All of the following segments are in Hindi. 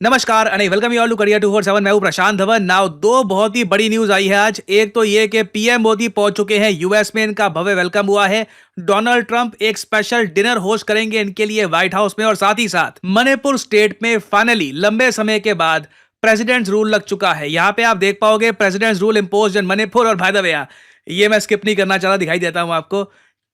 नमस्कार and welcome you all to career 247। मैं हूं प्रशांत धवन। नाउ दो बहुत ही बड़ी न्यूज आई है आज। एक तो ये कि पीएम मोदी पहुंच चुके हैं यूएस में, इनका भव्य वेलकम हुआ है। डोनाल्ड ट्रंप एक स्पेशल डिनर होस्ट करेंगे इनके लिए व्हाइट हाउस में, और साथ ही साथ मणिपुर स्टेट में फाइनली लंबे समय के बाद प्रेसिडेंट्स रूल लग चुका है। यहाँ पे आप देख पाओगे प्रेसिडेंट्स रूल इम्पोज इन मणिपुर। और बाय द वे ये मैं स्किप नहीं करना चाहता, दिखाई देता हूं आपको।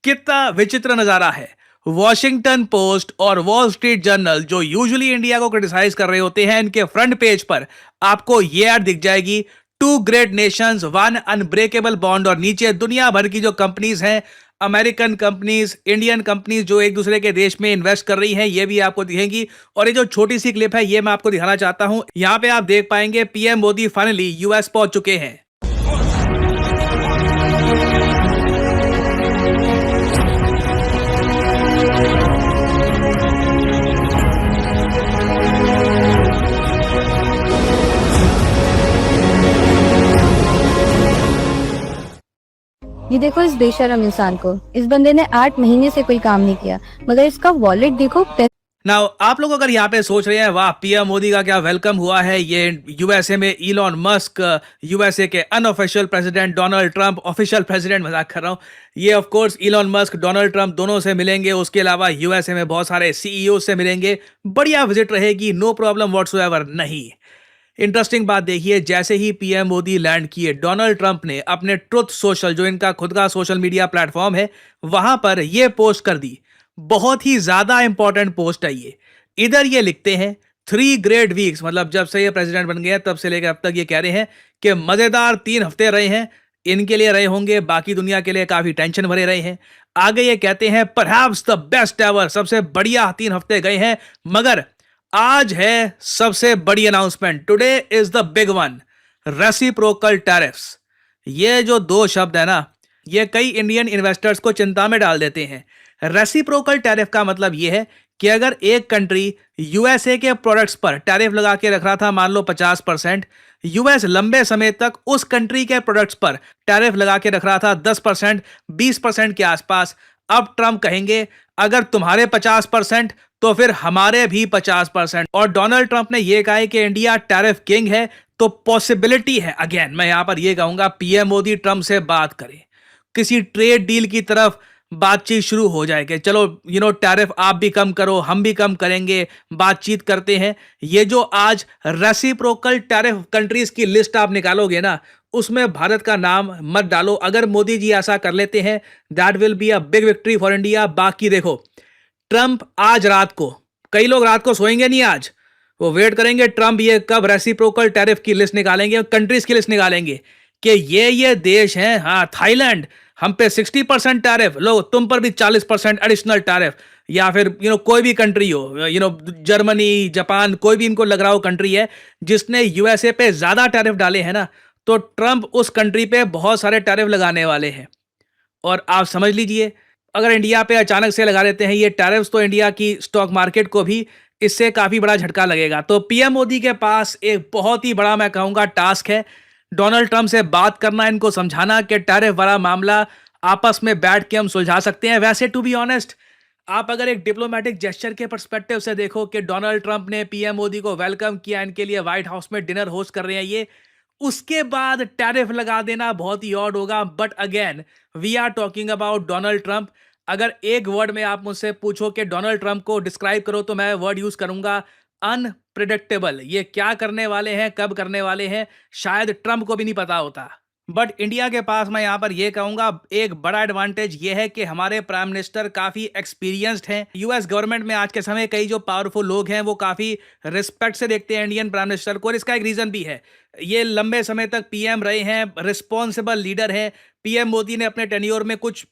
कितना विचित्र नजारा है। वॉशिंगटन पोस्ट और वॉल स्ट्रीट जर्नल, जो यूजुअली इंडिया को क्रिटिसाइज कर रहे होते हैं, इनके फ्रंट पेज पर आपको ये ऐड दिख जाएगी, two great nations one unbreakable bond. और नीचे दुनिया भर की जो कंपनीज हैं, अमेरिकन कंपनीज, इंडियन कंपनीज जो एक दूसरे के देश में इन्वेस्ट कर रही हैं, ये भी आपको दिखेंगी। और ये जो छोटी सी क्लिप है ये मैं आपको दिखाना चाहता हूं। यहां पे आप देख पाएंगे पीएम मोदी फाइनली यूएस पहुंच चुके हैं। ये देखो इस बेशरम इंसान को। इस बंदे ने 8 महीने से कोई काम नहीं किया, मगर इसका वॉलेट देखो। नाउ आप लोग अगर यहाँ पे सोच रहे हैं वाह पीएम मोदी का क्या वेलकम हुआ है, ये यूएसए में इलॉन मस्क, यूएसए के unofficial president Donald Trump, official president मजाक कर रहा हूँ, ये of course Elon Musk Donald Trump दोनों से मिलेंगे। उसके अलावा यूएसए में बहुत सारे सीईओ से मिलेंगे। बढ़िया विजिट रहेगी, नो प्रॉब्लम व्हाट्सोएवर। नहीं, इंटरेस्टिंग बात देखिए, जैसे ही पीएम मोदी लैंड किए, डोनाल्ड ट्रंप ने अपने ट्रुथ सोशल, जो इनका खुद का सोशल मीडिया प्लेटफॉर्म है, वहां पर यह पोस्ट कर दी। बहुत ही ज्यादा इंपॉर्टेंट पोस्ट है ये। इधर ये लिखते हैं 3 ग्रेट वीक्स, मतलब जब से ये प्रेसिडेंट बन गए तब से लेकर अब तक ये कह रहे हैं कि मजेदार 3 हफ्ते रहे हैं। इनके लिए रहे होंगे, बाकी दुनिया के लिए काफी टेंशन भरे रहे हैं। आगे ये कहते हैं परहैप्स द बेस्ट एवर, सबसे बढ़िया 3 हफ्ते गए हैं। मगर आज है सबसे बड़ी announcement, today is the big one, reciprocal tariffs. ये जो दो शब्द है ना, ये कई इंडियन इन्वेस्टर्स को चिंता में डाल देते हैं। रेसिप्रोकल टैरिफ का मतलब यह है कि अगर एक कंट्री यूएसए के प्रोडक्ट्स पर टैरिफ लगा के रख रहा था, मान लो 50%, यूएस लंबे समय तक उस कंट्री के प्रोडक्ट्स पर टैरिफ लगा के रख रहा था 10%, 20% के आसपास। अब ट्रंप कहेंगे अगर तुम्हारे 50% तो फिर हमारे भी 50%। और डोनाल्ड ट्रंप ने यह कहा है कि इंडिया टैरिफ किंग है, तो पॉसिबिलिटी है, अगेन मैं यहां पर यह कहूंगा, पीएम मोदी ट्रंप से बात करें, किसी ट्रेड डील की तरफ बातचीत शुरू हो जाएगी। चलो टैरिफ आप भी कम करो, हम भी कम करेंगे, बातचीत करते हैं। ये जो आज रेसिप्रोकल टैरिफ कंट्रीज की लिस्ट आप निकालोगे ना, उसमें भारत का नाम मत डालो। अगर मोदी जी ऐसा कर लेते हैं, that will be a big victory for India. बाकी देखो, ट्रंप आज रात को, कई लोग रात को सोएंगे नहीं आज, वो वेट करेंगे ट्रंप ये कब रेसिप्रोकल टैरिफ की लिस्ट निकालेंगे, कंट्रीज की लिस्ट निकालेंगे कि ये देश हैं। हाँ, थाईलैंड हम पे 60% टैरिफ, लो तुम पर भी 40% एडिशनल टैरिफ। या फिर कोई भी कंट्री हो, जर्मनी, जापान, कोई भी इनको लग रहा हो कंट्री है जिसने यूएसए पे ज्यादा टैरिफ डाले हैं ना, तो ट्रंप उस कंट्री पे बहुत सारे टैरिफ लगाने वाले हैं। और आप समझ लीजिए, अगर इंडिया पे अचानक से लगा देते हैं ये टैरिफ्स, तो इंडिया की स्टॉक मार्केट को भी इससे काफी बड़ा झटका लगेगा। तो पीएम मोदी के पास एक बहुत ही बड़ा, मैं कहूंगा, टास्क है, डोनाल्ड ट्रंप से बात करना, इनको समझाना कि टैरिफ वाला मामला आपस में बैठ के हम सुलझा सकते हैं। वैसे टू बी ऑनेस्ट, आप अगर एक डिप्लोमेटिक जेस्चर के पर्सपेक्टिव से देखो कि डोनाल्ड ट्रंप ने पीएम मोदी को वेलकम किया, इनके लिए व्हाइट हाउस में डिनर होस्ट कर रहे हैं ये, उसके बाद टैरिफ लगा देना बहुत ही ऑड होगा। But again we are talking about Donald Trump. अगर एक वर्ड में आप मुझसे पूछो कि डोनाल्ड ट्रंप को डिस्क्राइब करो, तो मैं वर्ड यूज करूंगा अनप्रिडिक्टेबल। ये क्या करने वाले हैं, कब करने वाले हैं, शायद ट्रंप को भी नहीं पता होता। बट इंडिया के पास मैं यहां पर यह कहूंगा एक बड़ा एडवांटेज यह है कि हमारे प्राइम मिनिस्टर काफी एक्सपीरियंस्ड हैं। यूएस गवर्नमेंट में आज के समय कई जो पावरफुल लोग हैं वो काफी रिस्पेक्ट से देखते हैं इंडियन प्राइम मिनिस्टर को, और इसका एक रीजन भी है, ये लंबे समय तक पीएम रहे हैं, रिस्पॉन्सिबल लीडर हैं। पीएम मोदी ने अपने टेन्योर में कुछ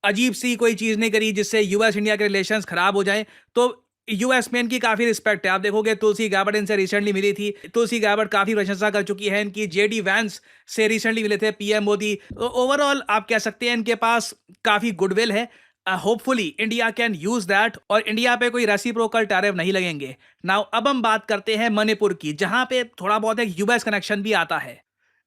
अजीब सी कोई चीज नहीं करी जिससे यूएस इंडिया के रिलेशंस खराब हो जाएं। तो यूएस में इनकी काफी रिस्पेक्ट है। आप देखोगे तुलसी गैबर्ट इनसे रिसेंटली मिली थी, तुलसी गैबर्ट काफी प्रशंसा कर चुकी है इनकी। जेडी वैंस से रिसेंटली मिले थे पीएम मोदी। तो ओवरऑल आप कह सकते हैं इनके पास काफी गुडविल है। Hopefully India can use that, और इंडिया पे कोई रेसिप्रोकल टैरिफ नहीं लगेंगे। नाउ अब हम बात करते हैं मणिपुर की, जहां पे थोड़ा बहुत एक यूएस कनेक्शन भी आता है।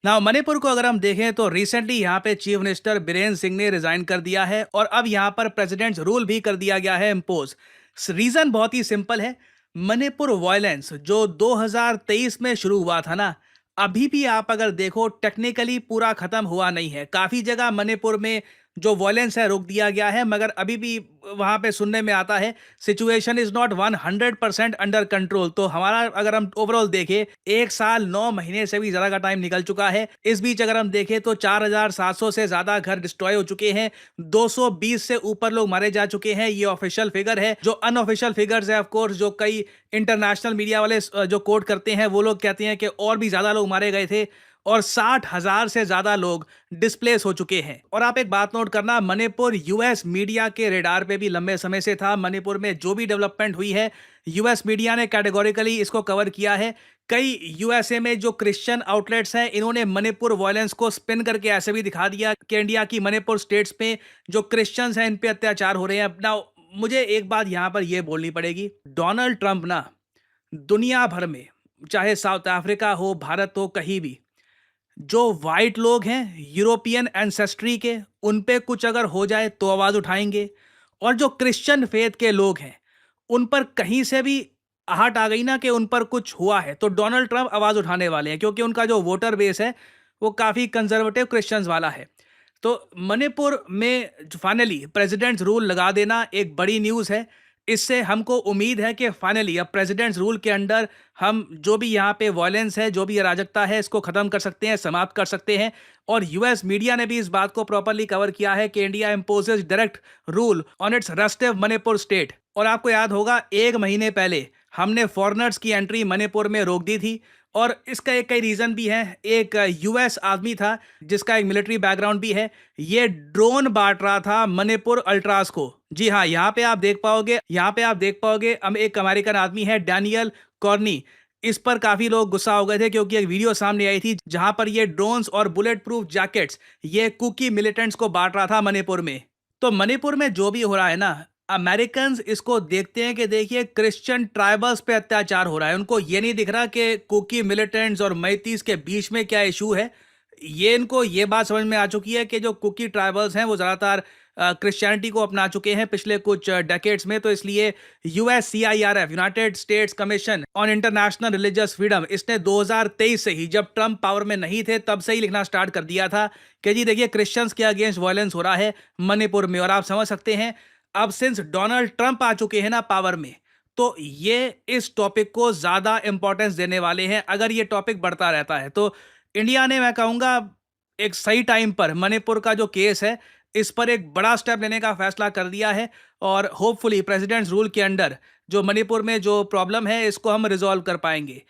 नाउ मणिपुर को अगर हम देखें तो रिसेंटली यहाँ पे चीफ मिनिस्टर बीरेन सिंह ने रिजाइन कर दिया है, और अब यहाँ पर प्रेसिडेंट्स रूल भी कर दिया गया है इम्पोज। रीजन बहुत ही सिंपल है, मणिपुर वायलेंस जो 2023 में शुरू हुआ था ना, अभी भी आप अगर देखो टेक्निकली पूरा खत्म हुआ नहीं है। काफी जगह मणिपुर में जो वायलेंस है रोक दिया गया है, मगर अभी भी वहां पे सुनने में आता है situation is not 100% under control. तो हमारा अगर हम ओवरऑल देखें, 1 साल 9 महीने से भी ज्यादा का टाइम निकल चुका है। इस बीच अगर हम देखें तो 4700 से ज्यादा घर डिस्ट्रॉय हो चुके हैं, 220 से ऊपर लोग मारे जा चुके हैं। ये ऑफिशियल फिगर है। जो अनऑफिशियल फिगर्स है ऑफ कोर्स, जो कई इंटरनेशनल मीडिया वाले जो कोट करते हैं, वो लोग कहते हैं कि और भी ज्यादा लोग मारे गए थे और 60,000 से ज्यादा लोग डिस्प्लेस हो चुके हैं। और आप एक बात नोट करना, मणिपुर यूएस मीडिया के रेडार पे भी लंबे समय से था। मणिपुर में जो भी डेवलपमेंट हुई है, यूएस मीडिया ने कैटेगोरिकली इसको कवर किया है। कई यूएसए में जो क्रिश्चियन आउटलेट्स हैं, इन्होंने मणिपुर वायलेंस को स्पिन करके ऐसे भी दिखा दिया कि इंडिया की मणिपुर स्टेट्स में जो क्रिश्चियंस हैं इन पे अत्याचार हो रहे हैं। अपना मुझे एक बात यहां पर यह बोलनी पड़ेगी, डोनाल्ड ट्रंप ना दुनिया भर में, चाहे साउथ अफ्रीका हो, भारत हो, कहीं भी जो वाइट लोग हैं यूरोपियन एंसेस्ट्री के, उन पे कुछ अगर हो जाए तो आवाज उठाएंगे। और जो क्रिश्चियन फेथ के लोग हैं, उन पर कहीं से भी आहट आ गई ना कि उन पर कुछ हुआ है, तो डोनाल्ड ट्रंप आवाज उठाने वाले हैं, क्योंकि उनका जो वोटर बेस है वो काफी कंजर्वेटिव क्रिश्चियंस वाला है। तो मणिपुर में फाइनली प्रेसिडेंट्स रूल लगा देना एक बड़ी न्यूज़ है। इससे हमको उम्मीद है कि फाइनली अब प्रेसिडेंट्स रूल के अंडर हम जो भी यहाँ पे वायलेंस है, जो भी अराजकता है, इसको ख़त्म कर सकते हैं, समाप्त कर सकते हैं। और यूएस मीडिया ने भी इस बात को प्रॉपरली कवर किया है कि India imposes direct rule on it's restive Manipur state. और आपको याद होगा 1 महीने पहले हमने फॉरेनर्स की एंट्री मणिपुर में रोक दी थी। और इसका एक कई रीज़न भी है। एक यूएस आदमी था जिसका एक मिलिट्री बैकग्राउंड भी है, ये ड्रोन बांट रहा था मणिपुर अल्ट्रास को। जी हाँ, यहाँ पे आप देख पाओगे हम एक अमेरिकन आदमी है, डैनियल कॉर्नी। इस पर काफ़ी लोग गुस्सा हो गए थे क्योंकि एक वीडियो सामने आई थी जहां पर ये ड्रोन्स और बुलेट प्रूफ जैकेट्स ये कुकी मिलिटेंट्स को बांट रहा था मणिपुर में। तो मणिपुर में जो भी हो रहा है ना, अमेरिकन इसको देखते हैं कि देखिए क्रिश्चियन ट्राइबल्स पे अत्याचार हो रहा है। उनको ये नहीं दिख रहा कि कुकी मिलिटेंट्स और मैतीस के बीच में क्या इशू है। ये इनको ये बात समझ में आ चुकी है कि जो कुकी ट्राइबल्स हैं वो ज़्यादातर क्रिश्चियनिटी को अपना चुके हैं पिछले कुछ डेकेड्स में। तो इसलिए USCIRF, United states commission on international religious freedom, इसने 2023 से ही, जब ट्रंप पावर में नहीं थे तब से ही लिखना स्टार्ट कर दिया था कि जी देखिए क्रिश्चियंस के अगेंस्ट वायलेंस हो रहा है मणिपुर में। और आप समझ सकते हैं अब सिंस डोनाल्ड ट्रंप आ चुके हैं ना पावर में, तो ये इस टॉपिक को ज़्यादा इंपॉर्टेंस देने वाले हैं। अगर ये टॉपिक बढ़ता रहता है तो इंडिया ने, मैं कहूँगा, एक सही टाइम पर मणिपुर का जो केस है इस पर एक बड़ा स्टेप लेने का फैसला कर दिया है। और होपफुली प्रेसिडेंट्स रूल के अंडर जो मणिपुर में जो प्रॉब्लम है इसको हम रिजॉल्व कर पाएंगे।